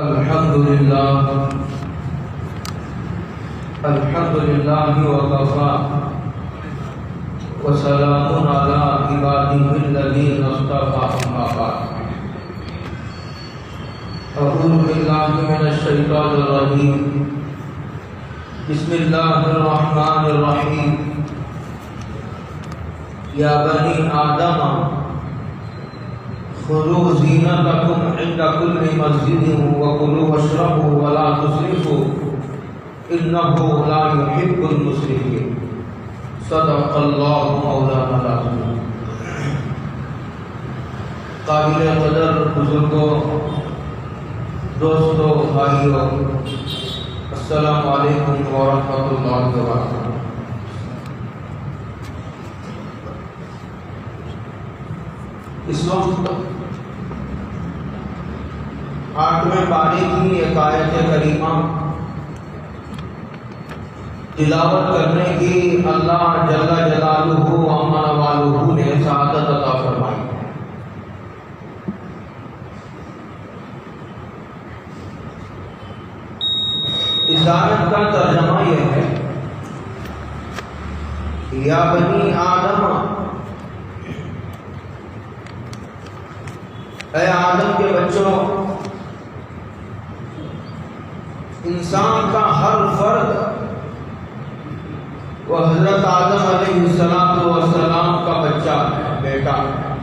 الحمدللہ وکفى وسلام علی عباده الذین اصطفى اما بعد اعوذ باللہ من الشیطان الرجیم بسم اللہ الرحمن الرحیم یا بنی آدم خذوا زینتکم عند کل مسجد وکلوا واشربوا ولا تسرفوا انہ لا یحب المسرفین صدق اللہ مولانا العظیم۔ قابل قدر بزرگوں، دوستوں، بھائیوں، السلام علیکم ورحمۃ اللہ وبرکاتہ۔ اس وقت 8ویں پارے کی ایک آیت کریمہ تلاوت کرنے کی اللہ جل جلالہ و عظم والہ نے سعادت عطا فرمائی۔ اس آیت کا ترجمہ یہ ہے، یا بنی آدم، اے آدم کے بچوں، انسان کا ہر فرد وہ حضرت آدم علیہ السلام کا بچہ ہے، بیٹا ہے۔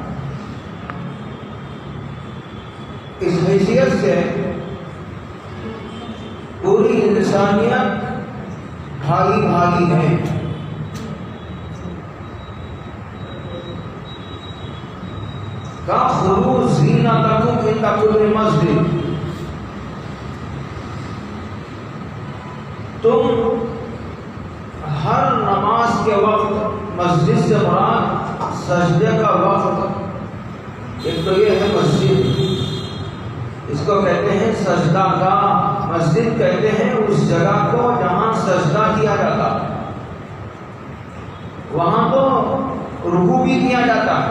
اس حیثیت سے پوری انسانیت بھائی بھائی ہے۔ خذوا زینتکم عند کل مسجد، تم ہر نماز کے وقت، مسجد سے مراد سجدے کا وقت، ایک تو یہ ہے مسجد، اس کو کہتے ہیں سجدہ گاہ۔ مسجد کہتے ہیں اس جگہ کو جہاں سجدہ کیا جاتا ہے، وہاں تو رکوع بھی کیا جاتا ہے،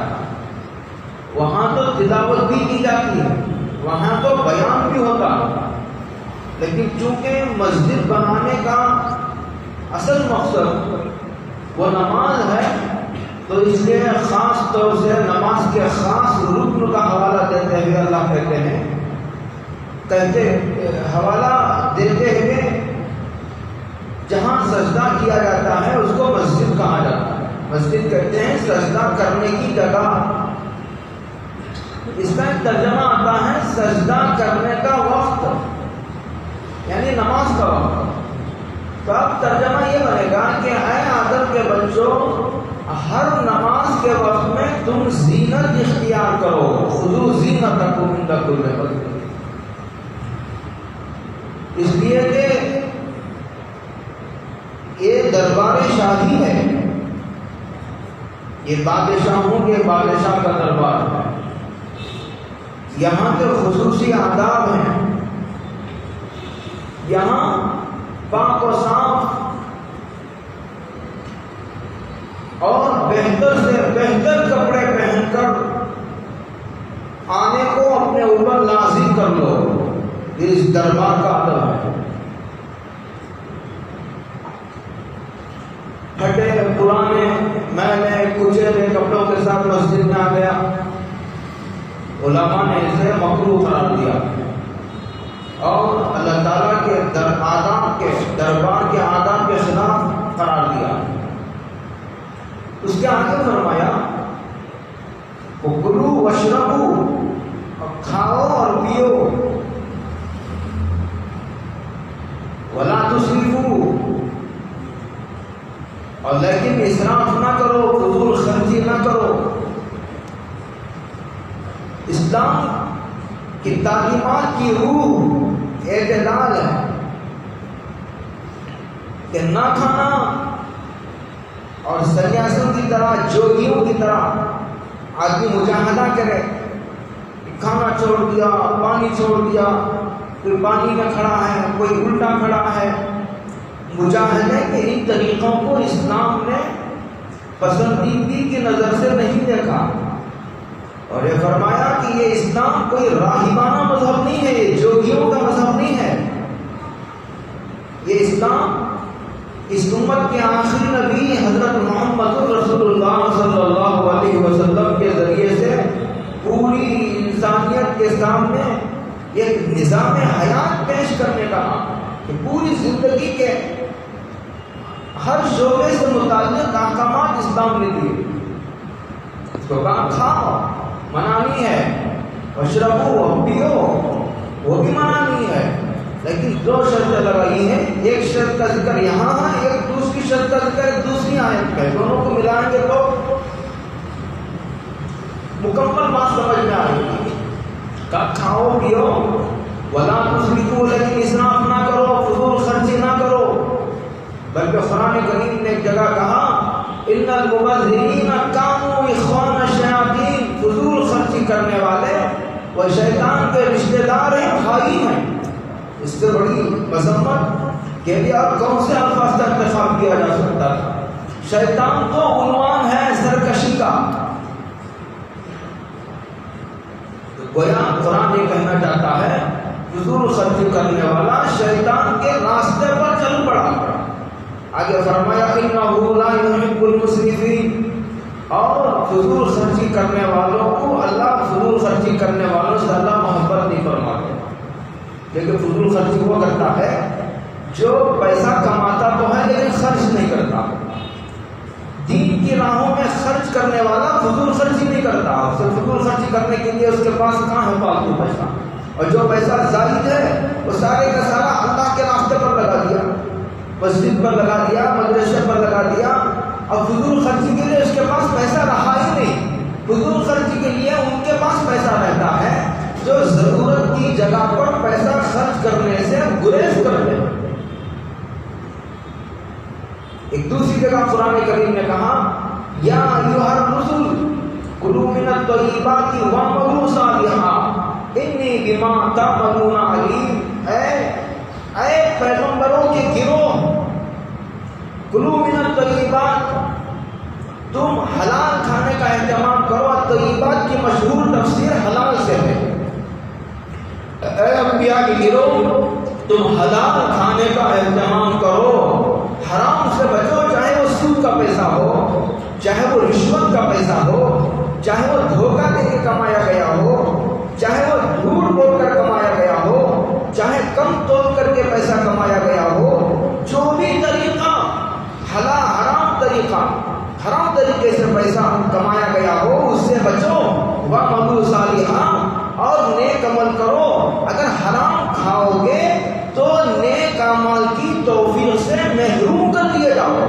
وہاں تو تلاوت بھی کی جاتی ہے، وہاں تو بیان بھی ہوتا ہے۔ لیکن چونکہ مسجد بنانے کا اصل مقصد وہ نماز ہے، تو اس لیے خاص طور سے نماز کے خاص رکن کا حوالہ دیتے ہوئے اللہ حوالہ دیتے ہوئے جہاں سجدہ کیا جاتا ہے اس کو مسجد کہا جاتا ہے۔ مسجد کہتے ہیں سجدہ کرنے کی جگہ۔ اس کا ایک ترجمہ آتا ہے سجدہ کرنے کا وقت، یعنی نماز کا وقت۔ تو اب ترجمہ یہ بنے گا کہ اے آدم کے بچوں، ہر نماز کے وقت میں تم زینت اختیار کرو۔ خذوا زینتکم عند کل مسجد، اس لیے کہ یہ دربار شاہی ہے، یہ بادشاہوں کے بادشاہ کا دربار ہے، یہاں کے خصوصی آداب ہیں، یہاں پاک و صاف اور بہتر سے بہتر کپڑے پہن کر آنے کو اپنے اوپر لازم کر لو۔ یہ اس دربار کا ادب ہے۔ پھٹے پرانے میلے کچیلے کپڑوں کے ساتھ مسجد میں آ گیا، علماء نے اسے مکروہ قرار دیا اور اللہ تعالیٰ کے دربار کے آداب کے خلاف قرار دیا۔ اس کے آگے فرمایا کلوا واشربوا، کھاؤ اور پیو، ولا تسرفوا، اور لیکن اسراف نہ کرو، فضول خرچی نہ کرو۔ اسلام کی تعلیمات کی روح اعتدال ہے کہ نہ کھانا اور سنیاسوں کی طرح، جوگیوں کی طرح آدمی مجاہدہ کرے، کھانا چھوڑ دیا، پانی چھوڑ دیا، کوئی پانی میں کھڑا ہے، کوئی الٹا کھڑا ہے۔ مجاہدے کے ان طریقوں کو اسلام نے پسندیدگی کی نظر سے نہیں دیکھا، اور یہ فرمایا کہ یہ اسلام کوئی راہبانہ مذہب نہیں ہے، یہ جوگیوں کا مذہب اس امت کے آخری نبی حضرت محمد رسول اللہ صلی اللہ علیہ وسلم کے ذریعے سے پوری انسانیت کے سامنے ایک نظام حیات پیش کرنے کا کہ پوری زندگی کے ہر شعبے سے متعلق احکامات اسلام نے دیے. اس کو کہا کھاؤ منع نہیں ہے، واشربو پیو وہ بھی منع نہیں ہے، لیکن دو شرطیں لگائی ہیں. ایک شرط کا ذکر یہاں ہے، ایک دوسری شرط کا ذکر ایک دوسری آیت میں. دونوں کو ملائیں گے تو مکمل بات سمجھ میں آئے گی. کھاؤ پیو ولا تسرفوا، لیکن اسراف نہ کرو، فضول خرچی نہ کرو. بلکہ قرآن کریم نے ایک جگہ کہا ان المبذرین کانوا اخوان الشیاطین، فضول خرچی کرنے والے وہ شیطان کے رشتہ دار ہیں، بھائی ہیں. اس سے بڑی مذمت کہ اب کون سے الفاظ کا انتخاب کیا جا سکتا ہے. شیطان تو عنوان ہے سرکشی کا. گویا قرآن یہ کہنا چاہتا ہے فضول خرچی کرنے والا شیطان کے راستے پر چل پڑا. آگے فرمایا انہ لا یحب المسرفین، اور فضول خرچی کرنے والوں کو اللہ، فضول خرچی کرنے والوں سے اللہ محبت نہیں فرماتے. لیکن فضول خرچی وہ کرتا ہے جو پیسہ کماتا تو ہے لیکن خرچ نہیں کرتا. دین کی راہوں میں خرچ کرنے والا فضول خرچی نہیں کرتا. اسے فضول خرچی کرنے کے لیے اس کے پاس کہاں ہے فالتو پیسہ، اور جو پیسہ زائد ہے وہ سارے کا سارا اللہ کے راستے پر لگا دیا، مسجد پر لگا دیا، مدرسے پر لگا دیا. اب فضول خرچی کے لیے اس کے پاس پیسہ رہا ہی نہیں. فضول خرچی کے لیے ان کے پاس پیسہ رہتا ہے جو ضرورت کی جگہ پر پیسہ خرچ کرنے سے گریز کرتے ہیں. ایک دوسری جگہ قرآن کریم نے کہا یا ایھا الرسل کلوا من الطیبات واعملوا صالحا انی بما تعملون علیم. اے پیغمبروں کے گروہ، کلوا من الطیبات، تم حلال کھانے کا اہتمام کرو. طیبات کی مشہور تفسیر حلال سے ہے. اے انبیاء کے گروہ، تم حلال کھانے کا اہتمام کرو، حرام سے بچو، چاہے وہ سود کا پیسہ ہو، چاہے وہ رشوت کا پیسہ ہو، چاہے وہ دھوکہ دے کے کمایا گیا ہو، چاہے وہ جھوٹ بول کر کمایا گیا ہو، چاہے کم تول کر کے پیسہ کمایا گیا ہو. جو بھی طریقہ حرام طریقے سے پیسہ کمایا گیا ہو اس سے بچو. وَاعْمَلُوا صَالِحًا، اور نیک عمل کرو. اگر حرام کھاؤ گے تو نیک اعمال کی توفیق سے محروم کر دیے جاؤ گے.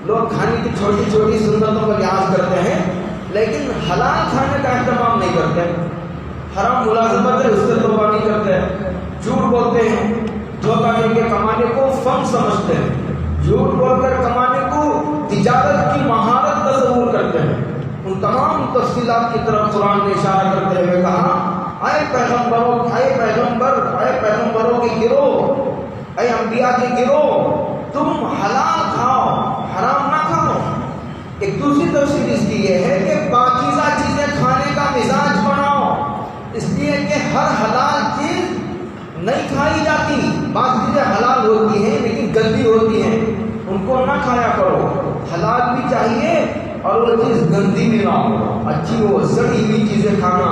لوگ کھانے کی چھوٹی چھوٹی سنتوں کا لحاظ کرتے ہیں لیکن حلال کھانے کا اہتمام نہیں کرتے. حرام ملازمت ہے اس سے توبہ نہیں کرتے، جھوٹ بولتے ہیں، دھوکہ دے کے کمانے کو فن سمجھتے ہیں، جھوٹ بول کر کمانے کو تجارت کی مہارت تصور کرتے ہیں. ان تمام تفصیلات کی طرف قرآن نے اشارہ کرتے ہوئے کہا اے پیغمبروں کے گروہ، اے انبیاء کے گروہ، تم حلال کھاؤ، حرام نہ کھاؤ. ایک دوسری تفسیر اس کی یہ ہے کہ پاکیزہ چیزیں کھانے کا مزاج بناؤ، اس لیے کہ ہر حلال چیز نہیں کھائی جاتی. بعض چیزیں حلال ہوتی ہیں لیکن گندی ہوتی ہیں، ان کو نہ کھایا کرو. حلال بھی چاہیے اور وہ چیز گندی بھی نہ ہو. اچھی ہو سڑی ہوئی چیزیں کھانا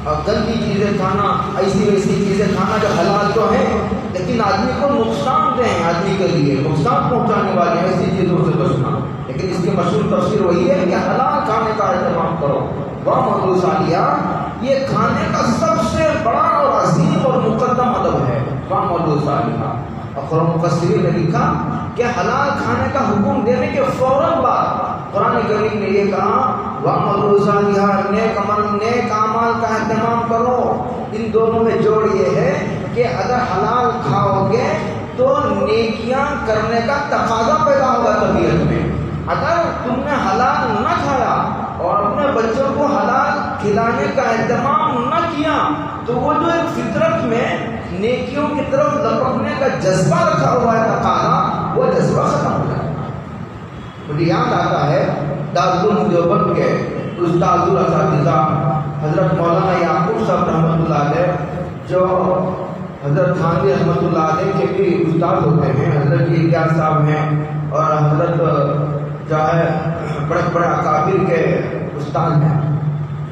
اور گندی چیزیں کھانا، ایسی ویسی چیزیں کھانا جو حلال تو ہیں لیکن آدمی کو نقصان دیں، آدمی کے لیے نقصان پہنچانے والی ایسی چیزوں سے بچنا. لیکن اس کی مشہور تفسیر وہی ہے کہ حلال کھانے کا اہتمام کرو. وَاعْمَلُوا صَالِحًا، یہ کھانے کا سب سے بڑا اور عظیم اور مقدم ادب ہے. وَاعْمَلُوا صَالِحًا. اور مفسرین نے لکھا کہ حلال کھانے کا حکم دینے کے فوراً بعد قرآن کریم نے یہ کہا وَاعْمَلُوا صَالِحًا، نیک اعمال کا اہتمام کرو. ان دونوں میں جوڑ یہ ہے کہ اگر حلال کھاؤ گے تو نیکیاں کرنے کا تقاضا پیدا ہوگا طبیعت میں. اگر تم نے حلال نہ کھایا اور اپنے بچوں کو حلال کھلانے کا اہتمام نہ کیا تو وہ جو ایک فطرت میں نیکیوں کی طرف لپکنے کا جذبہ رکھا ہوا ہے تقاضا، وہ جذبہ ختم ہو جائے گا. مجھے یاد آتا ہے دارالعلوم دیوبند کے استاد الاساتذہ حضرت مولانا یعقوب صاحب رحمۃ اللہ علیہ جو حضرت تھانوی رحمۃ اللہ علیہ کے بھی استاد ہوتے ہیں، حضرت الیاس صاحب ہیں، اور حضرت جو ہے بڑے بڑے اکابر کے استاد ہیں،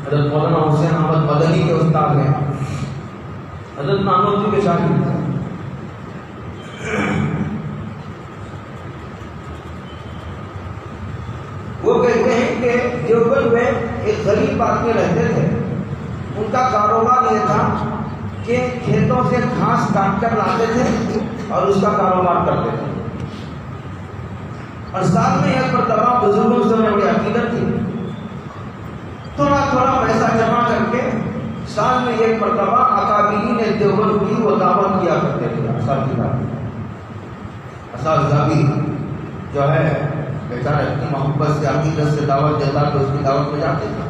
حضرت مولانا حسین احمد مدنی کے استاد ہیں، حضرت نانوتوی کے شاگرد ہیں۔ وہ کہتے ہیں کہ دیوبند میں ایک غریب آدمی رہتے تھے، ان کا کاروبار یہ تھا کہ کھیتوں سے گھاس کاٹ کر لاتے تھے اور اس کا کاروبار کرتے تھے، اور ساتھ میں ایک مرتبہ بزرگوں سے بڑی عقیدت تھی، تھوڑا تھوڑا پیسہ جمع کر کے سال میں ایک مرتبہ اکابرین دیوبند کی وہ دعوت کیا کرتے تھے۔ اساتذہ بھی جو ہے بیچارہ اتنی محبت سے عقیدت سے دعوت دیتا تو اس کی دعوت میں جاتے تھے۔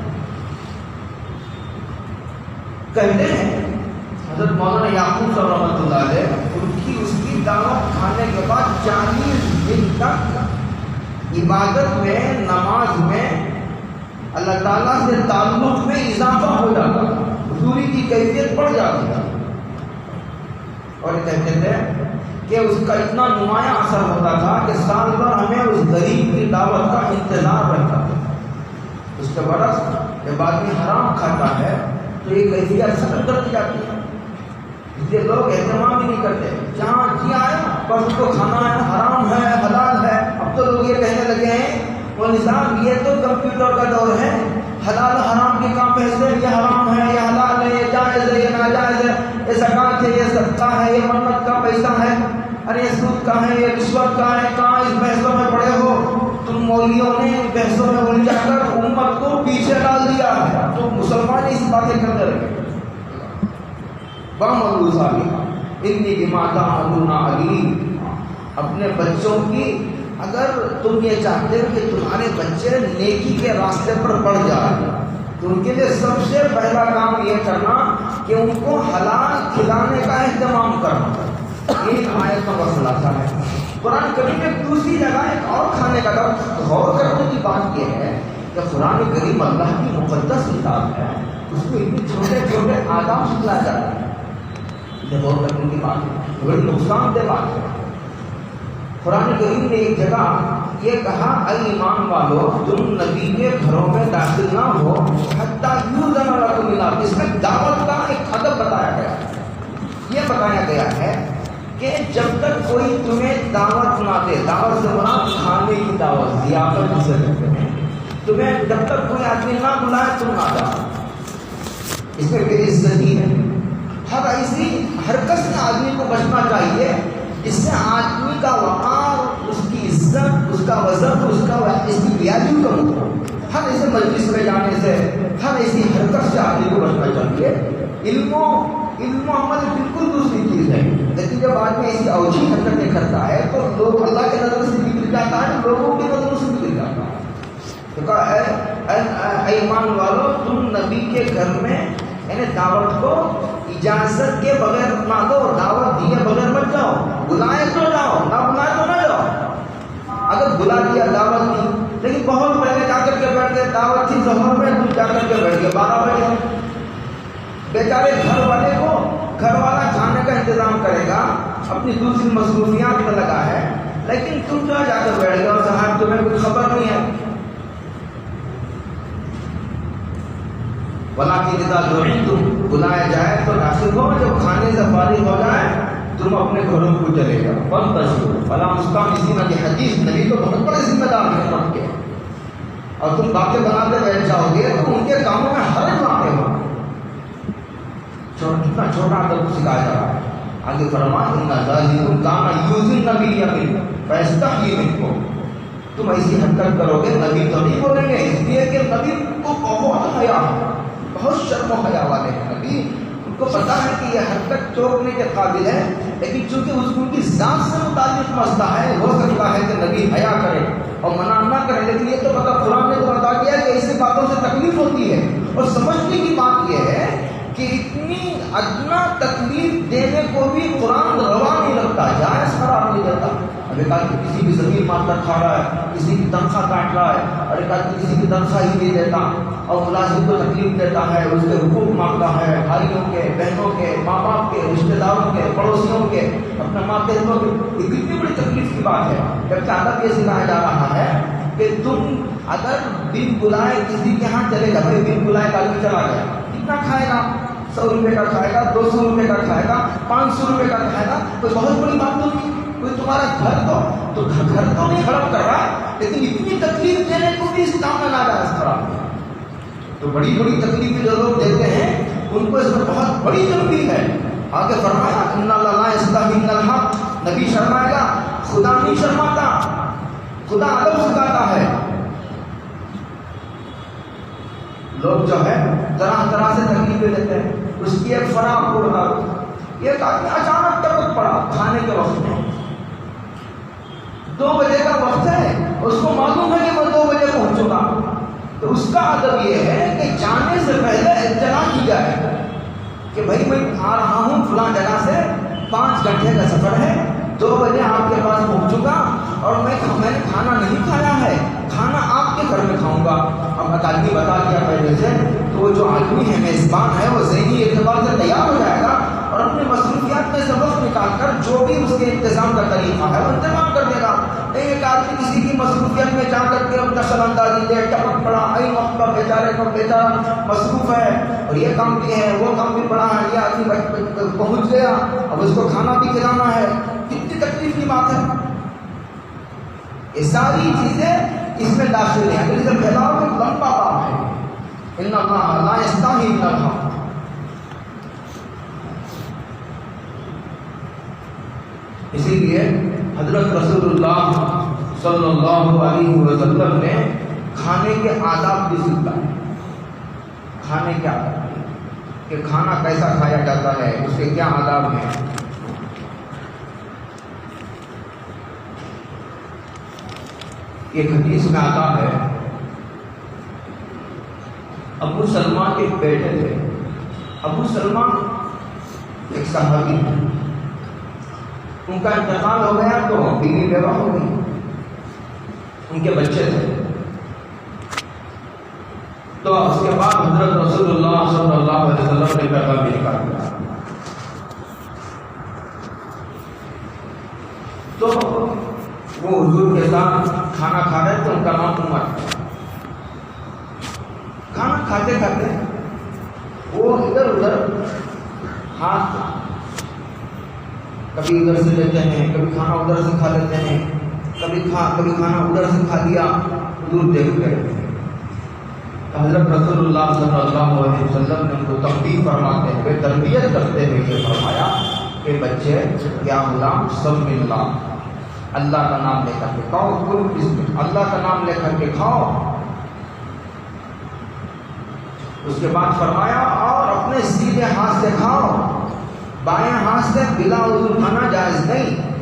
کہتے ہیں حضرت مولانا یعقوب صاحب رحمۃ اللہ علیہ اس کی دعوت کھانے کے بعد 40 دن تک عبادت میں، نماز میں، اللہ تعالیٰ سے تعلق میں اضافہ ہو جاتا تھا، حضوری کی کیفیت بڑھ جاتی تھی، اور کہتے تھے کہ اس کا اتنا نمایاں اثر ہوتا تھا کہ سال بھر ہمیں اس غریب کی دعوت کا انتظار رہتا تھا۔ اس کے برعکس جب آدمی حرام کھاتا ہے تو یہ کیفیت ختم کر دی جاتی ہے، اس لیے لوگ اہتمام ہی نہیں کرتے، جہاں جی آیا بس اس کو کھانا ہے، حرام ہے، حلال ہے۔ اب تو لوگ یہ کہنے لگے ہیں وہ نظام، یہ تو کمپیوٹر کا دور ہے، حلال حرام کے کام پیسے، یہ حرام ہے، یہ حلال ہے، یہ جائز ہے، یہ ناجائز ہے، یہ زکوٰۃ ہے، یہ صدقہ ہے، یہ منت کا پیسہ ہے، ارے یہ سود کا ہے، یہ رشوت کا ہے۔ کہاں اس بحثوں میں پڑے ہو تم؟ مولویوں نے بحثوں میں الجھا کر امت کو پیچھے ڈال دیا ہے، تو مسلمان اس باتیں کرتے رہے۔ بامولو صاحب اتنی بماتا علونا علی، اپنے بچوں کی اگر تم یہ چاہتے ہو کہ تمہارے بچے نیکی کے راستے پر بڑھ جائیں تو ان کے لیے سب سے پہلا کام یہ کرنا کہ ان کو حلال کھلانے کا اہتمام کرنا۔ یہ آیت کا مسئلہ ہے۔ قرآن کریم میں دوسری جگہ ایک اور کھانے کا غور کرنے کی بات یہ ہے کہ قرآن کریم اللہ کی مقدس کتاب ہے، اس کو اتنے چھوٹے چھوٹے آداب سکھلایا جاتا ہے، یہ غور کرنے کی بات ہے، بڑی نقصان دہ بات ہے۔ قرآن کریم نے ایک جگہ یہ کہا اے ایمان والو تم نبی کے گھروں میں داخل نہ ہو حتیٰ یؤذن لکم الی، اس میں دعوت کا ایک ادب بتایا گیا ہے۔ یہ بتایا گیا ہے کہ جب تک کوئی تمہیں دعوت نہ دے، دعوت سے مراد کھانے کی دعوت، ضیافت جسے کہتے ہیں، تمہیں جب تک کوئی آدمی نہ بلائے تم نہ جاؤ، اس میں بے عزتی ہے۔ ہر ایسی حرکت سے آدمی کو بچنا چاہیے اس سے آدمی کا وقار، اس کی عزت، اس کا وزن، اس کی ویلیو کم ہو۔ ہر ایسے مجلس میں جانے سے، ہر ایسی حرکت سے آدمی کو بچنا چاہیے۔ علم و عمل بالکل دوسری چیز ہے، لیکن جب آدمی ایسی اوچھی حرکتیں کرتا ہے تو لوگ اللہ کی نظر سے بگڑ جاتا ہے، لوگوں کی نظروں سے بگڑ جاتا ہے۔ تو کہا اے ایمان والو تم نبی کے گھر میں یعنی دعوت کو اجازت کے بغیر نہ دو، دعوت دیے بغیر مت جاؤ، بلائے تو جاؤ، نہ بلائے تو نہ جاؤ۔ اگر بلا دیا دعوت دی، لیکن بہت پہلے جا کر کے بیٹھ گئے، دعوت تھی ظہر میں، تم جا کر کے بیٹھ گئے 12 بجے، بیچارے گھر والے کو گھر والا کھانے کا انتظام کرے گا، اپنی دوسری مصروفیات میں لگا ہے، لیکن تم جو جا کر بیٹھ گئے اور صاحب تمہیں کچھ خبر نہیں ہے۔ ولیکن اذا دعیتم، بلایا جائے تو داخل ہو، جب کھانے سے فارغ ہو جائے تم اپنے گھروں کو چلے جاؤ۔ فانتشروا فلا مستانسین کی حدیث، نبی تو بہت بڑے ذمہ دار ہیں امت کے، اور تم باتیں بناتے بیٹھ جاؤ گے تو ان کے کاموں میں حرج لاتے ہو۔ کتنا چھوٹا ادب سکھایا جا رہا ہے۔ آگے فرمایا ان ذالکم کان یؤذی النبی فیستحیی منکم، تم ایسی حرکت کرو گے نبی تو نہیں بولیں گے، اس لیے کہ نبی کو بہت حیا ہے، بہت شرم و حیا والے ہیں نبی، ان کو پتا ہے کہ یہ حرکت توڑنے کے قابل ہے، لیکن چونکہ اس کو ان کی ذات سے متعلق مسئلہ ہے، ہو سکتا ہے کہ نبی حیا کرے اور منع نہ کرے، لیکن یہ تو پتا قرآن نے تو بتا دیا کہ ایسی باتوں سے تکلیف ہوتی ہے۔ اور سمجھنے کی بات یہ ہے کہ اتنی ادنا تکلیف دینے کو بھی قرآن روا نہیں رکھتا، جائز قرار نہیں دیتا۔ اب ایک آدمی کسی کی زمین مار کر کھا رہا ہے، کسی کی تنخواہ کاٹ رہا ہے، اور ایک آدمی کسی کی تنخواہ ہی نہیں دیتا اور ملازم کو تکلیف دیتا ہے، اس کے حقوق مانگتا ہے، بھائیوں کے، بہنوں کے، ماں باپ کے، رشتہ داروں کے، پڑوسیوں کے، اپنے ماتحتوں کے. یہ کتنی بڑی تکلیف کی بات ہے. جبکہ ادب یہ سکھایا جا رہا ہے کہ تم اگر بن بلائے کسی کے ہاں چلے گا، بھائی بن بلائے کا آدمی چلا گیا، کتنا کھائے گا؟ 100 روپے کا کھائے گا، 200 روپے کا کھائے گا، 500 روپے کا کھائے گا. کوئی بہت بڑی بات تو نہیں. کوئی تمہارا گھر تو گھر تو نہیں خراب کر رہا ہے، لیکن اتنی تکلیف دینے کو بھی اسلام میں ناجائز قرار دیا. تو بڑی بڑی تکلیفیں جو لوگ دیتے ہیں ان کو اس میں بہت بڑی تنبیہ ہے. آگے فرمایا ان اللہ لا یستحی من الحق. نبی شرمائے گا، خدا نہیں شرماتا، خدا ادب سکھاتا ہے. لوگ جو ہے طرح طرح سے تکلیفیں دیتے ہیں. اس کی ایک فرا آپ کو بتا دو. ایک آدمی اچانک ٹپک پڑا کھانے کے وقت میں، 2 بجے کا وقت ہے، اس کو معلوم ہے کہ میں 2 بجے پہنچوں گا. تو اس کا ادب یہ ہے کہ جانے سے پہلے اطلاع کی جائے کہ بھائی میں آ رہا ہوں فلاں جگہ سے، 5 گھنٹے کا سفر ہے، 2 بجے آپ کے پاس پہنچوں گا اور میں نے کھانا نہیں کھایا ہے، کھانا آپ کے گھر میں کھاؤں گا. اب آدمی بتا دیا پہلے سے تو وہ جو آدمی ہے میزبان ہے وہ ذہنی اعتبار سے تیار ہو جائے گا اور اپنے مصروفیات میں سے وقت نکال کر جو بھی اس کے انتظام کا طریقہ ہے وہ انتظام کر دے گا. ایک آدمی کسی کی مصروفیت میں جا کر کے دخل اندازی دے، ٹپک پڑا، وقت پر بیچارے کو بیچارہ مصروف ہے اور یہ کام بھی ہے وہ کام بھی پڑا ہے، یہ آدمی پہنچ گیا اب اس کو کھانا بھی کھلانا ہے. کتنی تکلیف کی بات ہے. یہ ساری چیزیں اس میں داخل ہیں. اگر اسے پھیلاؤ تو لمبا کام ہے. ان اللہ لا یستحی من الحق. اسی لیے حضرت رسول اللہ صلی اللہ علیہ وسلم نے کھانے کے آداب بھی سکھائے. کھانے کے آداب کہ کھانا کیسا کھایا جاتا ہے، اس کے کیا آداب ہیں. ایک حدیث میں آتا ہے ابو سلمہ کے بیٹے تھے. ابو سلمہ ایک صحابی تھے، ان کا انتقال ہو گیا تو بیوی بیوہ ہو گئی، ان کے بچے تھے. تو اس کے بعد حضرت رسول اللہ صلی اللہ علیہ وسلم نے پیغام بھی نکال دیا. تو وہ حضور کے ساتھ کھانا کھا رہے تھے. ان کا نام عمر. کھانا کھاتے کھاتے وہ ادھر ادھر ہاتھ کبھی ادھر سے لیتے ہیں، کبھی کھانا ادھر سے کھا لیتے ہیں، کبھی کھانا ادھر سے کھا لیا. حضور دیکھتے رہتے ہیں. حضرت رسول اللہ صلی اللہ علیہ وسلم نے ان کو تنبیہ فرماتے ہوئے، تربیت کرتے ہوئے یہ فرمایا کہ بچے یا غلام سب اللہ، اللہ کا نام لے کر کے کھاؤ، اللہ کا نام لے کر کے کھاؤ. اس کے بعد فرمایا اور اپنے سیدھے ہاتھ سے کھاؤ، بائیں ہاتھ سے بلا وضو کھانا جائز نہیں.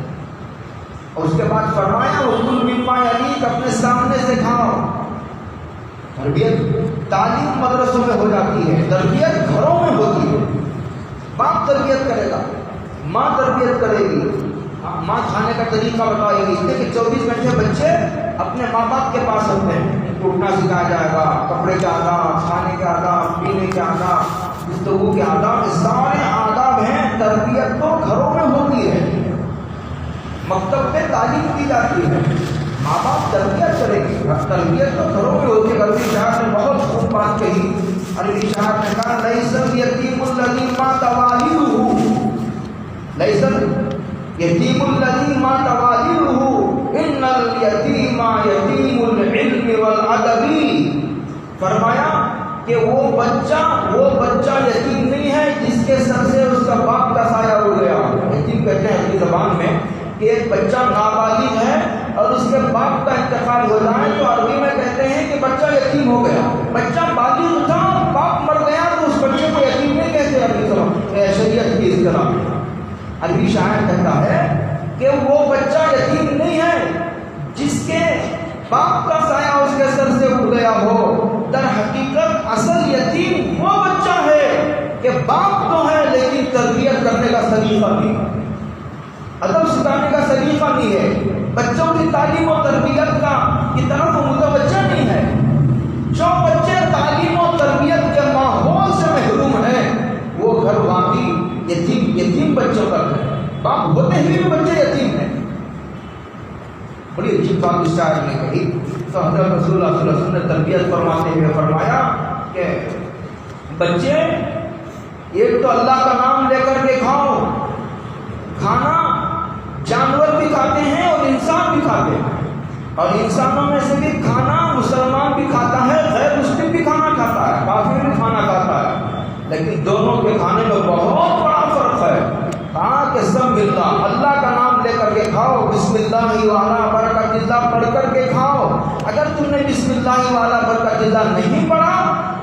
اور اس کے بعد فرمایا وکل مما یلیک، اپنے سامنے سے کھاؤ. تربیت تعلیم مدرسوں میں ہو جاتی ہے، تربیت گھروں میں ہوتی ہے. باپ تربیت کرے گا، ماں تربیت کرے گی، ماں کھانے کا طریقہ بتائے گی. دیکھیں 24 گھنٹے بچے اپنے ماں باپ کے پاس ہوتے ہیں. ان کو اٹھنا سکھایا جائے گا، کپڑے کے آداب، کھانے کے آداب، پینے کے آداب، گفتگو کے آداب، سارے آداب ہیں. تربیت تو گھروں میں ہوتی ہے، مکتب میں تعلیم دی جاتی ہے. ماں باپ تربیت کرے گی، تربیت تو گھروں میں ہوتی ہے. عربی شاعر نے بہت خوب بات کہی. عربی شاعر نے کہا لیس الیتیم الذی مات والدہ، لیس یتیم الذی مات والدہ ان الیتیم یتیم العلم والادب. فرمایا کہ وہ بچہ یتیم نہیں ہے جس کے سر سے اس کا باپ کا سایہ اڑ گیا. یتیم کہتے ہیں اپنی زبان میں کہ ایک بچہ نابالغ ہے اور اس کے باپ کا انتقال ہو جائے تو عربی میں کہتے ہیں کہ بچہ یتیم ہو گیا. بچہ بالغ تھا، باپ مر گیا تو اس بچے کو یتیم نہیں کہتے عربی شریعت کی اصطلاح میں. عربی شاعر کہتا ہے کہ وہ بچہ یتیم نہیں ہے جس کے باپ کا سایہ اس کے سر سے اڑ گیا ہو. در حقیقت اصل یتیم وہ بچہ ہے کہ باپ تو ہے لیکن تربیت کرنے کا سلیقہ نہیں. ادب سکھانے کا سلیقہ نہیں ہے، بچوں کی تعلیم و تربیت کی طرف متوجہ نہیں ہے۔ جو بچے تعلیم و تربیت کے ماحول سے محروم ہیں وہ گھر واقعی یتیم بچوں کا گھر ہے، باپ ہوتے ہی بھی بچے یتیم ہیں۔ بڑی عجیب بات اس شاعر نے کہی تو حضرت رسول اللہ صلی اللہ علیہ وسلم نے تربیت فرماتے ہوئے فرمایا کہ بچے ایک تو اللہ کا نام لے کر کے کھاؤ، کھانا جانور بھی کھاتے ہیں اور انسان بھی کھاتے ہیں، اور انسانوں میں سے بھی کھانا مسلمان بھی کھاتا ہے، غیر مسلم بھی کھانا کھاتا ہے، کافر بھی کھانا کھاتا ہے، لیکن دونوں کے کھانے میں بہت بڑا فرق ہے۔ کہا کہ سب ملتا اللہ کا نام لے کر کے کھاؤ، بسم اللہ والا برکت اللہ پڑھ کر کے کھاؤ۔ اگر تم نے بسم اللہ والا برکت اللہ نہیں پڑھا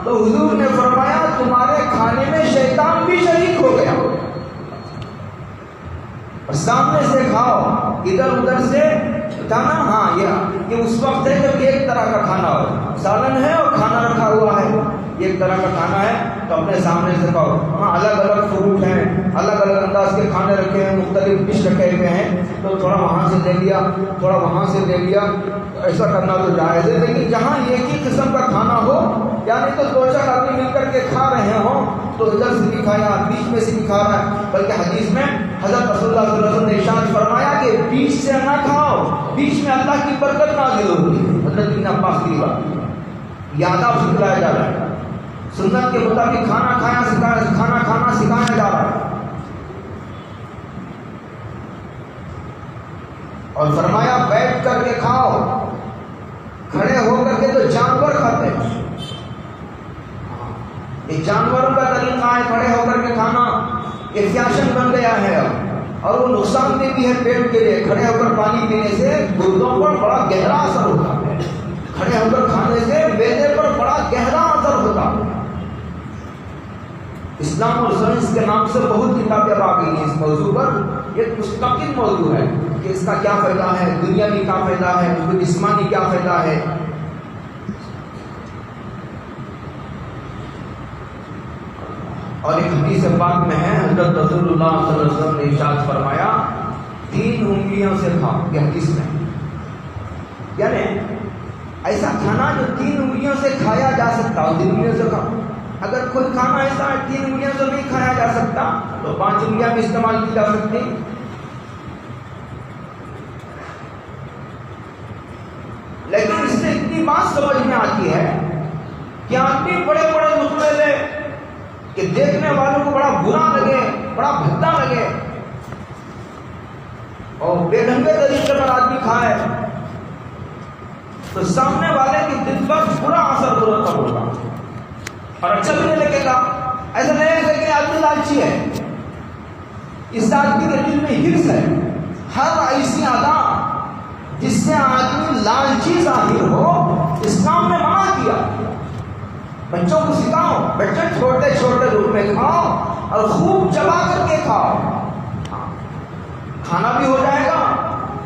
تو حضور نے فرمایا تمہارے کھانے میں شیطان بھی شریک ہو گیا۔ اور سامنے سے کھاؤ، ادھر ادھر سے کھانا، ہاں یہ اس وقت ہے جب ایک طرح کا کھانا ہو، سالن ہے اور کھانا رکھا ہوا ہے، ایک طرح کا کھانا ہے تو اپنے سامنے سے کھاؤ۔ ہاں الگ الگ فروٹ ہیں، الگ الگ انداز کے کھانے رکھے ہیں، مختلف ڈش رکھے ہوئے ہیں، تو تھوڑا وہاں سے لے لیا، تھوڑا وہاں سے لے لیا، ایسا کرنا تو جائز ہے۔ لیکن جہاں ایک ہی قسم کا کھانا ہو، یعنی تو دو چار آدمی مل کر کے کھا رہے ہوں تو ادھر سے بھی کھایا، بیچ میں سے بھی کھا رہا ہے، بلکہ حدیث میں حضرت رسول اللہ صلی اللہ علیہ وسلم نے ارشاد فرمایا کہ بیچ سے نہ کھاؤ، بیچ میں اللہ کی برکت نازل ہوتی ہے۔ حضرت ابن عباس کی بات یہ آداب سکھلایا جا رہا ہے، سنت کے مطابق کھانا کھانا سکھایا جا رہا ہے۔ اور فرمایا بیٹھ کر کے کھاؤ، کھڑے ہو کر کے تو جانور کھاتے ہیں، یہ جانوروں کا طریقہ ہے کھڑے ہو کر کے کھانا، یہ فیشن بن گیا ہے اب، اور وہ نقصان دہ بھی ہے پیٹ کے لیے۔ کھڑے ہو کر پانی پینے سے گردوں پر بڑا گہرا اثر ہوتا ہے، کھڑے ہو کر کھانے سے معدے پر بڑا گہرا اثر ہوتا ہے۔ اسلام اور سائنس کے نام سے بہت کتابیں آ گئی ہیں اس موضوع پر، یہ مستقل موضوع ہے کہ اس کا کیا فائدہ ہے، دنیاوی کیا فائدہ ہے، اس کو جسمانی کیا فائدہ ہے۔ اور ایک حدیث پاک میں ہے حضرت رسول اللہ صلی اللہ علیہ وسلم نے ارشاد فرمایا 3 انگلیوں سے کھاؤ، یہ حدیث میں، یعنی ایسا کھانا جو 3 انگلیوں سے کھایا جا سکتا ہو، 3 انگلیوں سے کھاؤ۔ اگر کوئی کھانا ایسا ہے 3 انگلیوں سے نہیں کھایا جا سکتا تو 5 انگلیاں بھی استعمال کی جا سکتی۔ لیکن اس سے اتنی بات سمجھ میں آتی ہے کہ آدمی بڑے بڑے لقمے لے کہ دیکھنے والوں کو بڑا برا لگے، بڑا بھدا لگے، اور بے ڈھنگے طریقے پر آدمی کھائے تو سامنے والے کے دل پر برا اثر ہوتا ہوگا اور اچھا بھی نہیں لگے گا۔ ایسا نہیں ہے کہ آدمی لالچی ہے، اس آدمی کے دل میں ہرس ہے، ہر ایسی ادا جس سے آدمی لالچی ظاہر ہو اسلام نے منع کیا۔ بچوں کو سکھاؤ، بچے چھوٹے چھوٹے روپ میں کھاؤ اور خوب چبا کر کے کھاؤ، کھانا بھی ہو جائے گا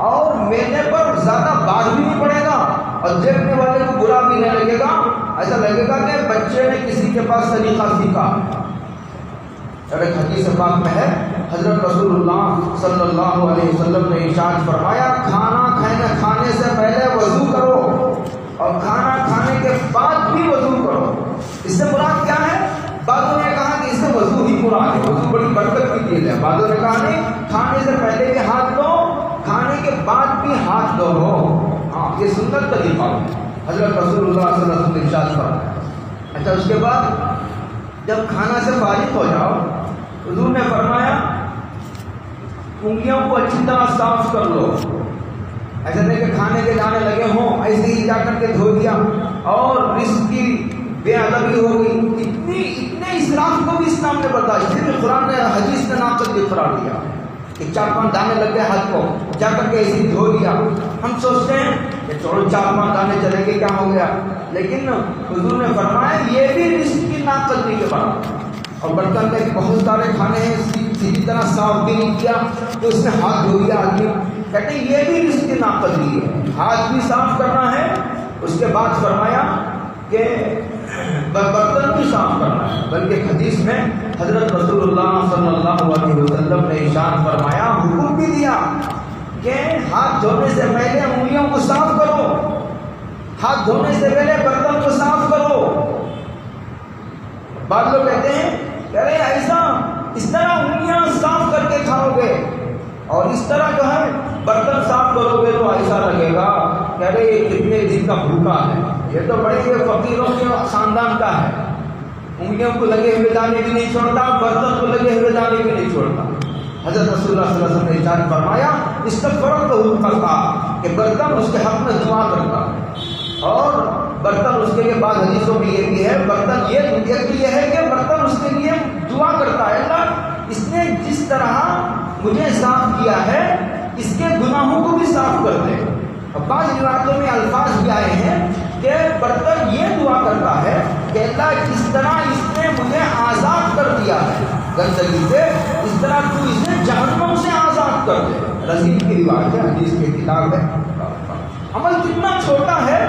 اور میدے پر زیادہ بار بھی نہیں پڑے گا اور دیکھنے والے کو برا بھی نہیں لگے گا، ایسا لگے گا کہ بچے نے کسی کے پاس طریقہ سیکھا۔ اور ایک حدیث پاک میں ہے حضرت رسول اللہ صلی اللہ علیہ وسلم نے ارشاد فرمایا کھانا کھانے سے پہلے وضو کرو اور کھانا کھانے کے بعد بھی وضو کرو۔ اس سے مراد کیا ہے؟ بعضوں نے کہا کہ اس سے وضو ہی مراد ہے، وضو بڑی برکت کی چیز ہے۔ بعضوں نے کہا نہیں، کھانے سے پہلے بھی ہاتھ دھو، کھانے کے بعد بھی ہاتھ دھو۔ ہاں یہ سنت طریقہ ہے، حضرت رسول اللہ صلی اللہ علیہ وسلم نے ارشاد فرمایا۔ اچھا اس کے بعد جب کھانا سے فارغ ہو جاؤ، حضور نے فرمایا انگلیوں کو اچھی طرح صاف کر لو، ایسا نہیں کہ کھانے کے جانے لگے ہوں ایسے ہی جا کر کے دھو دیا اور رزق کی بے ادبی ہو گئی۔ اتنے اسراف کو بھی اسلام نے برداشت کیا، قرآن نے حدیث نے ناقص بھی قرار دیا کہ 4-5 دانے لگ گئے ہاتھ کو، جا کر کے ایسے ہی دھو لیا۔ ہم سوچتے ہیں کہ چھوڑو 4-5 دانے چلیں گے کیا ہو گیا، لیکن حضور نے فرمایا یہ بھی رزق کی ناقصی کے برابر۔ اور برتن میں بہت سارے کھانے ہیں سیدھی طرح صاف بھی نہیں کیا تو اس نے ہاتھ دھو لیا آدمی، کہتے ہیں یہ بھی رزق کی ناقصی ہے، ہاتھ بھی صاف کرنا ہے۔ اس کے بعد فرمایا کہ برتن بھی صاف کرنا ہے، بلکہ حدیث میں حضرت رسول اللہ صلی اللہ علیہ وسلم نے ارشاد فرمایا، حکم بھی دیا کہ ہاتھ دھونے سے پہلے انگلیوں کو صاف کرو، ہاتھ دھونے سے پہلے برتن کو صاف کرو۔ بعض لوگ کہتے ہیں کہ ارے ایسا اس طرح انگلیاں صاف کر کے کھاؤ گے اور اس طرح جو ہے برتن صاف کرو گے تو ایسا لگے گا کہ ارے یہ کتنے دن کا بھوکا ہے، یہ تو بڑے فقیروں کے خاندان کا ہے، انگلیوں کو لگے ہوئے دانے بھی نہیں چھوڑتا، برتن کو لگے ہوئے دانے بھی نہیں چھوڑتا۔ حضرت رسول اللہ صلی اللہ علیہ وسلم نے ارشاد فرمایا، استغفر تو کرتا کہ برتن اس کے حق میں دعا کرتا، اور برتن اس کے لیے بعض حدیثوں میں یہ بھی ہے، برتن یہ ہے کہ برتن اس کے لیے دعا کرتا ہے، اللہ اس نے جس طرح مجھے صاف کیا ہے اس کے گناہوں کو بھی صاف کر دے۔ اور بعض روایتوں میں الفاظ بھی آئے ہیں کہ برتن یہ دعا کرتا ہے کہ اللہ جس طرح اس نے مجھے آزاد کر دیا ہے گندگی سے، اس طرح تو اسے جہنم سے آزاد کر دے۔ رسول کی روایت ہے، حدیث کی کتاب ہے۔ عمل کتنا چھوٹا ہے،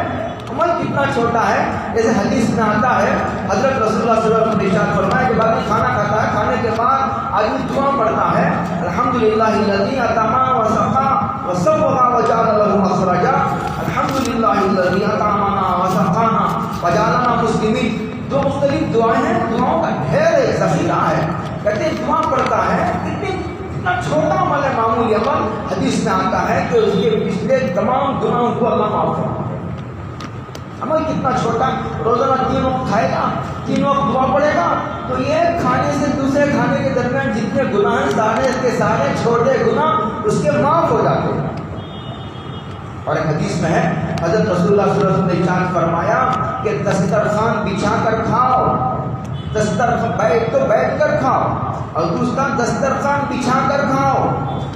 عمل کتنا چھوٹا ہے، جیسے حدیث میں آتا ہے حضرت رسول اللہ صلی اللہ علیہ وسلم نے ارشاد فرمایا کہ بعد کھانا کھاتا ہے، کھانے کے بعد آدمی دعا پڑھتا ہے، الحمدللہ الذی اطعمنا وسقا وصبغ وجعل له مخرجا، الحمدللہ الذی اطعمنا وسقانا وجعلنا مسلمین۔ دو مختلف دعائیں ہیں، دعاؤں کا ڈھیر ہے، ذخیرہ ہے، کہتے ہیں دعا پڑھتا ہے، اتنا چھوٹا عمل ہے، معمولی عمل، حدیث میں آتا ہے کہ اس کے پچھلے تمام گناہوں کو اللہ معاف کرتا ہے۔ عمل کتنا چھوٹا، روزانہ 3 وقت کھائے گا، 3 وقت دعا پڑے گا، تو یہ کھانے سے دوسرے کھانے کے درمیان جتنے گناہ ہیں سارے کے سارے چھوٹے گناہ اس کے معاف ہو جاتے ہیں۔ اور ایک حدیث میں ہے حضرت رسول اللہ صلی اللہ علیہ وسلم نے ارشاد فرمایا کہ دسترخوان بچھا کر کھاؤ، بیٹھ کر کھاؤ، اور دوسرا دسترخوان بچھا کر کھاؤ۔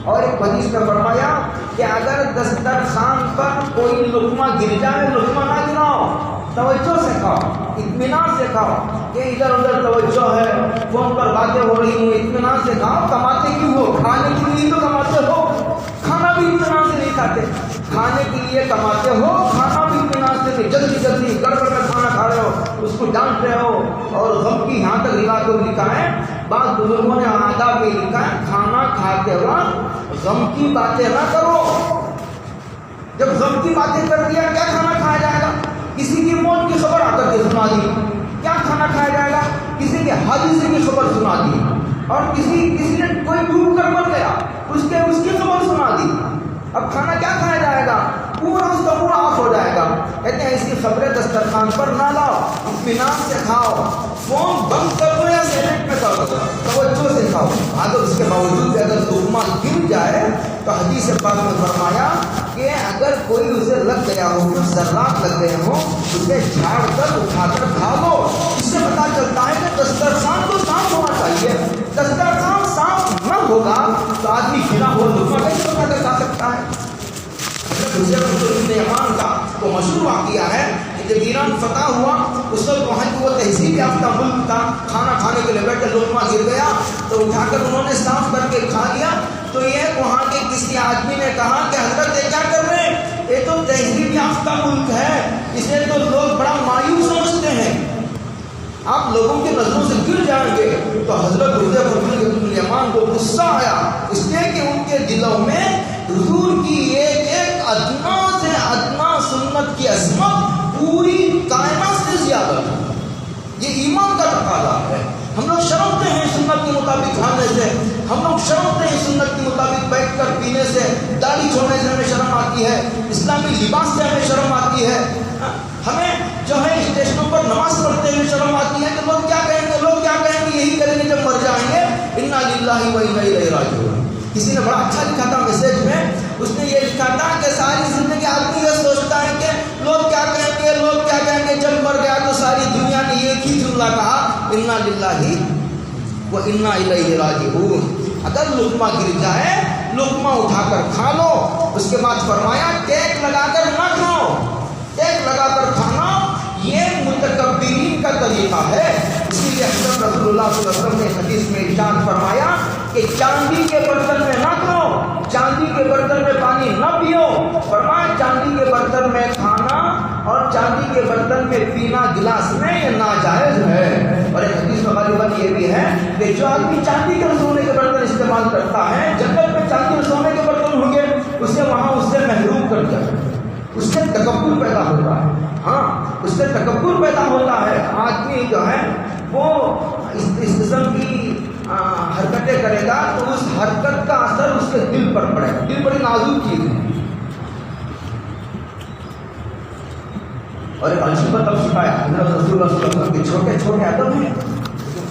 اور ایک حدیث میں فرمایا کہ اگر دسترخوان پر کوئی لقمہ گر جائے، لقمہ نہ گراؤ، توجہ سے کھاؤ، اطمینان سے کھاؤ، کہ ادھر ادھر توجہ ہے، فون پر باتیں ہو رہی ہیں، اطمینان سے کھاؤ۔ کماتے کیوں ہو؟ کھانے کے لیے تو کماتے ہو، کھانا بھی اطمینان سے نہیں کھاتے، کھانے کے لیے کماتے ہو، کھانا بھی اطمینان سے نہیں، جلدی جلدی گڑبڑ میں کھانا کھا رہے ہو، اس کو ڈانٹ رہے ہو۔ اور غم کی یہاں تک روایتوں میں لکھا ہے، بعض بزرگوں نے آداب میں لکھا ہے، کھانا کھاتے وقت غم کی باتیں نہ کرو۔ جب غم کی باتیں کر دیا کیا کھانا کھایا جائے گا؟ کسی کی موت کی خبر آ کر کے سنا دی، کیا کھانا کھایا جائے گا؟ کسی کے حادثے کی خبر سنا دی، اور کسی نے کوئی ڈوب کر مر گیا، اس کی خبر سنا دی، اب کھانا کیا کھایا جائے گا؟ پورا اس کا پورا آف ہو جائے گا۔ کہتے ہیں ایسی خبریں دسترخوان پر نہ لاؤ، اطمینان سے کھاؤ، فون بند کر دو یا سائلنٹ میں کر دو، توجہ سے کھاؤ۔ اگر اس کے باوجود بھی اگر لقمہ گر جائے تو حدیث پاک میں فرمایا کہ اگر کوئی اسے لگ گیا ہو، کچھ ذرات لگ گئے ہوں، اسے جھاڑ کر اٹھا کر کھا لو۔ اس سے پتا چلتا ہے کہ دسترخوان تو صاف ہونا چاہیے، دسترخوان صاف نہ ہوگا تو آدمی گرا ہوا لقمہ کیسے اٹھا کر کھا سکتا ہے؟ یمان کا وہ مشہور واقعہ ہے کہ جب ایران فتح ہوا اس وقت وہاں کی وہ تہذیب یافتہ ملک تھا، کھانا کھانے کے لیے بیٹھے لقمہ گر گیا تو اٹھا کر انہوں نے صاف کر کے کھا لیا۔ تو یہ وہاں کے کسی آدمی نے کہا کہ حضرت یہ کیا کر رہے ہیں، یہ تو تہذیب یافتہ ملک ہے، اسے تو لوگ بڑا مایوس سمجھتے ہیں، آپ لوگوں کی نظروں سے گر جائیں گے۔ تو حضرت حذیفہ بن الیمان کو غصہ آیا، اس لیے کہ ان کے دلوں میں حضور کی ایک ادنا سے ادنا سنت کی عظمت پوری کائنات سے زیادہ ہے۔ یہ ایمان کا تقاضا ہے۔ ہم لوگ شرمتے ہیں سنت کے مطابق کھانے سے، ہم لوگ شرمتے ہیں سنت کے مطابق بیٹھ کر پینے سے، داڑھی چھوڑنے سے ہمیں شرم آتی ہے، اسلامی لباس سے ہمیں شرم آتی ہے، ہمیں جو ہے اسٹیشنوں پر نماز پڑھتے ہوئے شرم آتی ہے کہ لوگ کیا کہیں گے، لوگ کیا کہیں گے، یہی کریں گے جب مر جائیں گے، انا للہ و انا الیہ راجعون۔ کسی نے بڑا اچھا لکھا تھا میسج میں، اس نے یہ لکھا تھا کہ ساری زندگی آدمی یہ سوچتا ہے کہ لوگ کیا کہیں گے، لوگ کیا کہیں گے، جب مر گیا تو ساری دنیا نے ایک ہی جملہ کہا، انا للہ و انا الیہ راجعون۔ اگر لقمہ گر جائے لقمہ اٹھا کر کھا لو۔ اس کے بعد فرمایا ٹیک لگا کر نہ کھاؤ، ٹیک لگا کر کھانا یہ متکبرین کا طریقہ ہے۔ اسی لیے حضرت رسول اللہ صلی اللہ علیہ وسلم نے حدیث میں ارشاد فرمایا کہ چاندی کے برتن میں نہ کھاؤ، چاندی کے برتن میں پانی نہ پیو۔ فرمایا چاندی کے برتن میں کھانا اور چاندی کے برتن میں پینا گلاس میں یہ ناجائز ہے۔ اور ایک حدیث میں غالباً یہ بھی ہے کہ جو آدمی چاندی کے سونے کے برتن استعمال کرتا ہے، جنت میں چاندی اور سونے کے برتن ہوں گے، اسے وہاں اس سے محروم کر دیا جائے، اس سے تکبر پیدا ہوتا ہے۔ ہاں، اس سے تکبر پیدا ہوتا ہے۔ آدمی جو ہے وہ اس قسم کی حرکتیں کرے گا تو اس حرکت کا اثر اس کے دل پر پڑے گا۔ دل بڑی نازک چیز ہے۔ اور ایک عجیب ادب سکھایا حضرت رسول اللہ صلی اللہ علیہ وسلم کے، چھوٹے چھوٹے ادب ہیں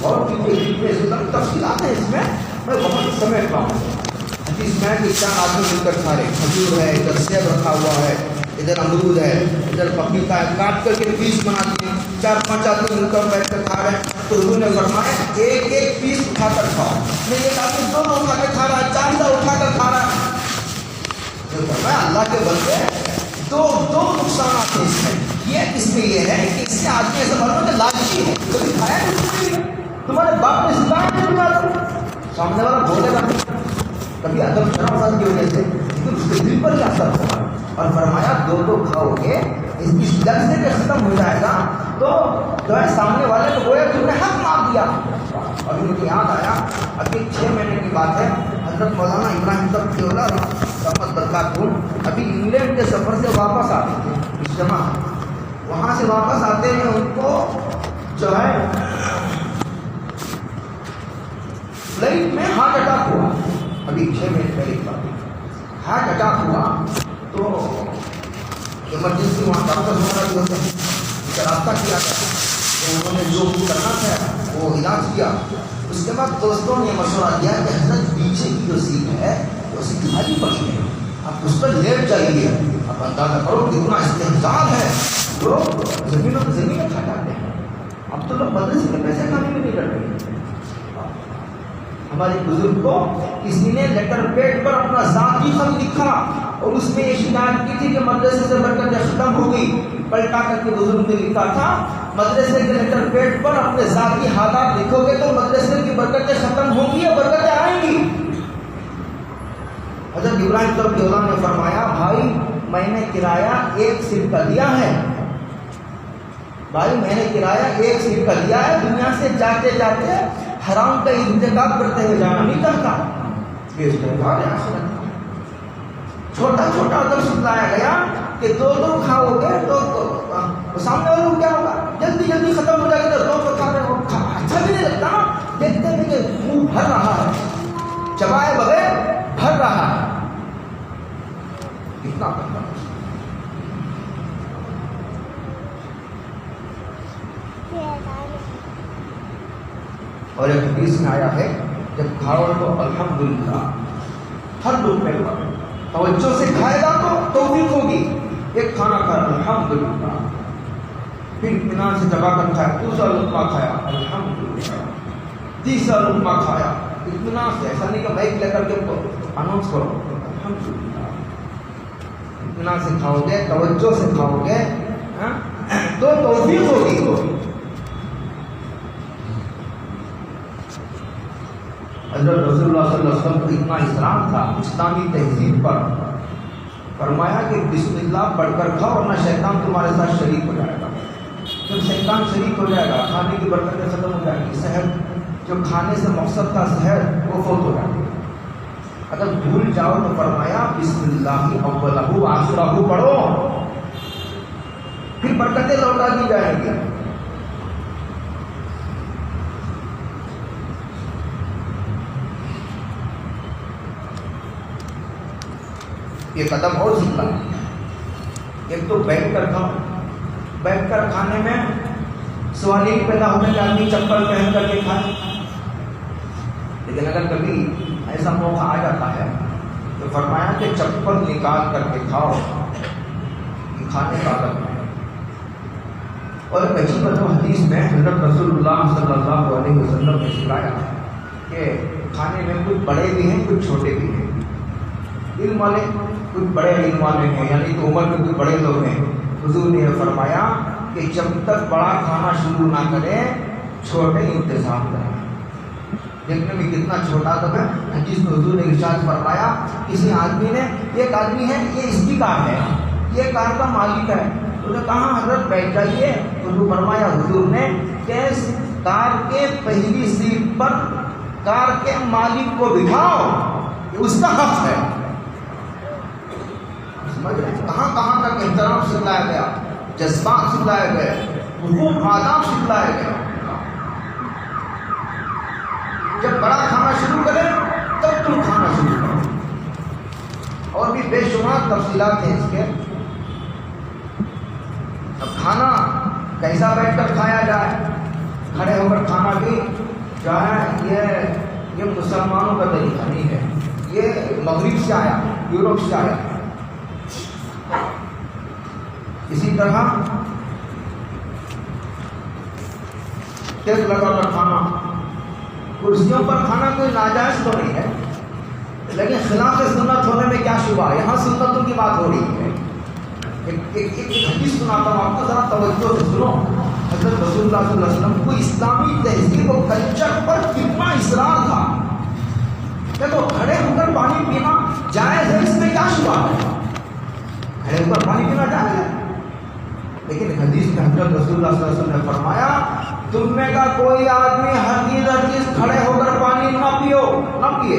اور تفصیلات ہیں اس میں بہت سمیٹ رہا ہوں۔ حدیث میں کہ چار آدمی مل کر کھا رہے، کھجور ہے، ادھر سیب رکھا ہوا ہے، ادھر امرود ہے، ادھر پپیتا ہے، کاٹ کر کے پیس بنا دیے، 4-5 آدمی مل کر بیٹھ کر کھا رہے ہیں۔ تو حضور نے فرمایا ایک ایک پیس اٹھا کر کھاؤ۔ نہیں، ایک آدمی 2 اٹھا کے کھا رہا ہے، 4 اٹھا کر کھا رہا ہے۔ فرمایا اللہ کے بندے دو نقصانات ہیں اس میں۔ یہ اس میں یہ ہے کہ اس سے آدمی ایسا معلوم ہے کہ لالچی ہے، کبھی کھایا نہیں، تمہارے باپ نے سکھایا نہیں، سامنے والا بولے گا کبھی ادب شرافت کی وجہ سے، لیکن اس کے دل پر ہی اثر ہوگا۔ اور فرمایا 2 کھاؤ گے، اس جلد سے کہ ختم ہو جائے گا تو جو ہے سامنے والے کو گویا تم نے حق مار دیا۔ اور مجھے یاد آیا ابھی 6 مہینے کی بات ہے، حضرت مولانا ابراہیم صاحب رحمت برکاتہ ابھی انگلینڈ کے سفر سے واپس آتے تھے اجتماع، وہاں سے واپس آتے ہیں ان کو جو ہے فلائٹ میں ہارٹ اٹیک ہوا۔ ابھی 6 مہینے پہلے کی بات، ہارٹ اٹیک ہوا تو ایمرجنسی وہاں ڈاکٹر وغیرہ بھی ہوتے ہیں، راستہ کیا تھا تو انہوں نے جو کرنا تھا وہ علاج کیا۔ اس کے بعد دوستوں نے مشورہ دیا کہ حضرت پیچھے کی جو سیٹ ہے وہ سیٹ خالی پڑی ہے، آپ اس پر لیٹ جائیے۔ اب اندازہ کرو کتنا استحصال ہے، لوگ زمینوں پہ زمینیں کھا جاتے ہیں۔ اب تو لوگ مدرسے کے پیسے کھانے میں نہیں ڈرتے۔ ہمارے بزرگ کو کسی نے لیٹر پیڈ پر اپنا ذاتی خط لکھا اور اس میں یہ شکایت کی تھی کہ مدرسے سے برکتیں ختم ہو گئی۔ پلٹا کر کے بزرگ نے لکھا تھا مدرسے کے لیٹر پیڈ پر اپنے ذاتی حالات لکھو گے تو مدرسے کی برکتیں ختم ہوں گی یا برکتیں آئیں گی۔ حضرت ابراہیم صاحب کی اولاد نے فرمایا بھائی میں نے کرایہ 1 سیٹ کا دیا ہے، بھائی میں نے کرایہ 1 سیٹ کا دیا ہے، دنیا سے جاتے جاتے حرام کا انتخاب کرتے ہوئے جانا نہیں چاہتا۔ یہ استحصال ہے آخرت۔ چھوٹا چھوٹا ادب سکھلایا گیا کہ 2 کھاؤ گے تو سامنے والوں کو کیا ہوگا، جلدی جلدی ختم ہو جائے گا، 2 کھا رہے ہو، اچھا بھی نہیں لگتا نا، دیکھتے ہیں کہ منہ بھر رہا ہے، چبائے بغیر بھر رہا ہے، کتنا کرنا۔ اور ایک حدیث میں آیا ہے جب کھاؤ تو الحمدللہ، ہر لقمے پر توجہ سے کھائے گا تو توفیق ہوگی۔ ایک کھانا کھایا الحمدللہ، پھر اطمینان سے دبا کر کھایا، 2 لقمہ کھایا الحمدللہ، 3 لقمہ کھایا اطمینان سے، ایسا نہیں کہ مائک لے کر کے اناؤنس کرو، الحمدللہ۔ اطمینان سے کھاؤ گے، توجہ سے کھاؤ گے تو توفیق ہوگی۔ حضرت رسول اللہ صلی اللہ علیہ وسلم کو اتنا احترام تھا اسلامی تہذیب پر، فرمایا کہ بسم اللہ پڑھ کر کھاؤ ورنہ شیطان تمہارے ساتھ شریک ہو جائے گا۔ جب شیطان شریک ہو جائے گا کھانے کی برکتیں ختم ہو جائیں گی، صحت جو کھانے سے مقصد کا صحت وہ فوت ہو جائے گی۔ اگر بھول جاؤ تو فرمایا بسم اللہ اولہ وآخرہ پڑھو، پھر برکتیں لوٹا دی جائیں گی۔ یہ قدم اور سکھا، ایک تو بیٹھ کر کھاؤ، بیٹھ کر کھانے میں سوال ہی پیدا ہوتا ہے کہ آدمی چپل پہن کر کے کھائے، لیکن اگر کبھی ایسا موقع آ جاتا ہے تو فرمایا کہ چپل نکال کر کے کھاؤ، یہ کھانے کا ادب ہے۔ اور ایک عجیب حدیث میں حضرت رسول اللہ صلی اللہ علیہ وسلم نے سکھایا کہ کھانے میں کچھ بڑے بھی ہیں کچھ چھوٹے بھی ہیں، علم والے کچھ بڑے علم والے ہیں، یعنی کہ عمر میں کچھ بڑے لوگ ہیں۔ حضور نے فرمایا کہ جب تک بڑا کھانا شروع نہ کرے چھوٹے انتظام کریں۔ دیکھنے میں کتنا چھوٹا ادب ہے۔ حدیث میں حضور نے ارشاد فرمایا کسی آدمی نے، ایک آدمی ہے یہ اس کی کار ہے، یہ کار کا مالک ہے، تو نے کہا حضرت بیٹھ جائیے. تو فرمایا حضور نے کہ کار کے پہلی سیٹ پر کار کے مالک کو بٹھاؤ، یہ اس کا حق ہے. سمجھ رہے ہیں کہاں کہاں تک احترام سکھلایا گیا، جذبات سکھلائے گئے، حقوق آداب سکھلائے گئے. جب بڑا کھانا شروع کرے تب تم کھانا شروع کرو. اور بھی بے شمار تفصیلات ہیں اس کے. اب کھانا کیسا بیٹھ کر کھایا جائے، کھڑے ہو کر کھانا بھی جائے، یہ مسلمانوں کا طریقہ نہیں ہے. یہ مغرب سے آیا، یورپ سے آیا. اسی طرح ٹیک لگا کر کھانا، کرسیوں پر کھانا کوئی ناجائز تو نہیں ہے، لیکن خلاف سنت ہونے میں کیا شبہ ہے. یہاں سنتوں کی بات ہو رہی ہے. ایک حدیث سناتا ہوں آپ کو، ذرا توجہ سے سنو. حضرت رسول اللہ صلی اللہ علیہ وسلم کو اسلامی تہذیب و کلچر پر کتنا اصرار تھا. دیکھو کھڑے ہو کر پانی پینا جائز ہے، اس میں کیا شبہ ہے، کھڑے ہو کر پانی پینا جائز ہے. لیکن حدیث میں حضرت رسول اللہ صلی اللہ علیہ وسلم نے فرمایا تم میں کا کوئی آدمی ہرگز کھڑے ہو کر پانی نہ پیے.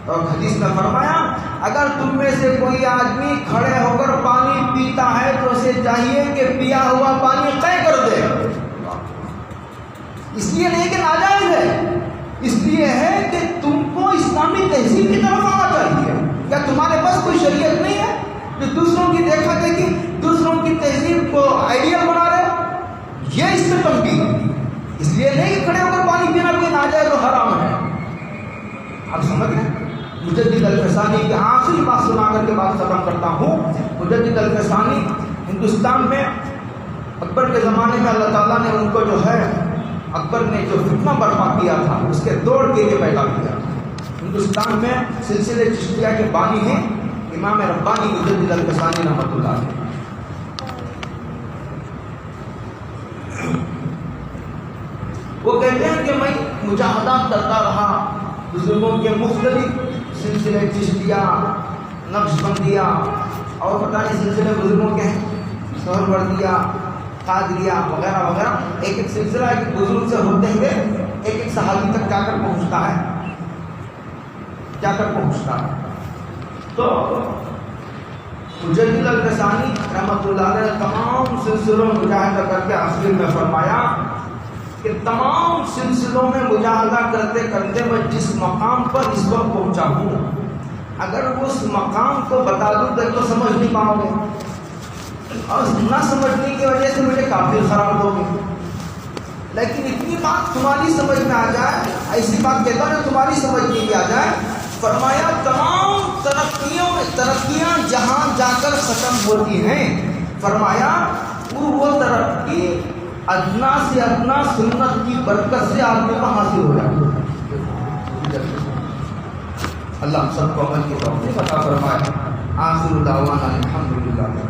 اور حدیث میں فرمایا اگر تم میں سے کوئی آدمی کھڑے ہو کر پانی پیتا ہے تو اسے چاہیے کہ پیا ہوا پانی قے کر دے. اس لیے نہیں کہ ناجائز ہے، اس لیے ہے کہ تم کو اسلامی تہذیب کی طرف آنا چاہیے. کیا تمہارے پاس کوئی شریعت نہیں ہے جو دوسروں کی دیکھا دیکھی، دوسروں کی تہذیب کو آئیڈیل بنا رہے؟ یہ اس میں تنقید ہے. اس لیے نہیں کہ کھڑے ہو کر پانی پینا کوئی ناجائز اور حرام ہے. آپ سمجھ گئے؟ مجدد الفسانی کی آخری بات سنا کر کے بات ختم کرتا ہوں. مجدد الفسانی ہندوستان میں اکبر کے زمانے میں اللہ تعالیٰ نے ان کو جو ہے، اکبر نے جو فتنہ برپا کیا تھا اس کے دوڑ کے لیے پیدا کیا. ہندوستان میں سلسلے چشتیہ کے بانی ہیں امام ربانی مجدد الفسانی رحمۃ اللہ علیہ. وہ کہتے ہیں کہ میں مجاہدات کرتا رہا، بزرگوں کے مختلف سلسلے چشتیہ، نقش بندیہ اور پتہ نہیں سلسلے بزرگوں کے سہروردیہ، قادریہ وغیرہ وغیرہ، ایک ایک سلسلہ ایک بزرگ سے ہوتے ہوئے ایک ایک صحابی تک جا کر پہنچتا ہے. تو مجدد الفسانی رحمۃ اللہ علیہ تمام سلسلوں میں مجاہدہ کر کے آخر میں فرمایا کہ تمام سلسلوں میں مجاہدہ کرتے کرتے میں جس مقام پر اس وقت پہنچا ہوں، اگر اس مقام کو بتا دوں تو سمجھ نہیں پاؤ گے، اور نہ سمجھنے کی وجہ سے مجھے کافی خراب ہو گئی. لیکن اتنی بات تمہاری سمجھ میں آ جائے، ایسی بات کہتا ہوں جو تمہاری سمجھ میں بھی آ جائے. فرمایا تمام ترقیاں جہاں جا کر ختم ہوتی ہیں، فرمایا وہ ترقی ادنا سے ادنا سنت کی برکت سے آدمی کو حاصل ہو جاتی ہے. اللہ سب کو عمل کی توفیق عطا فرمائے. آخر دعوانا الحمدللہ.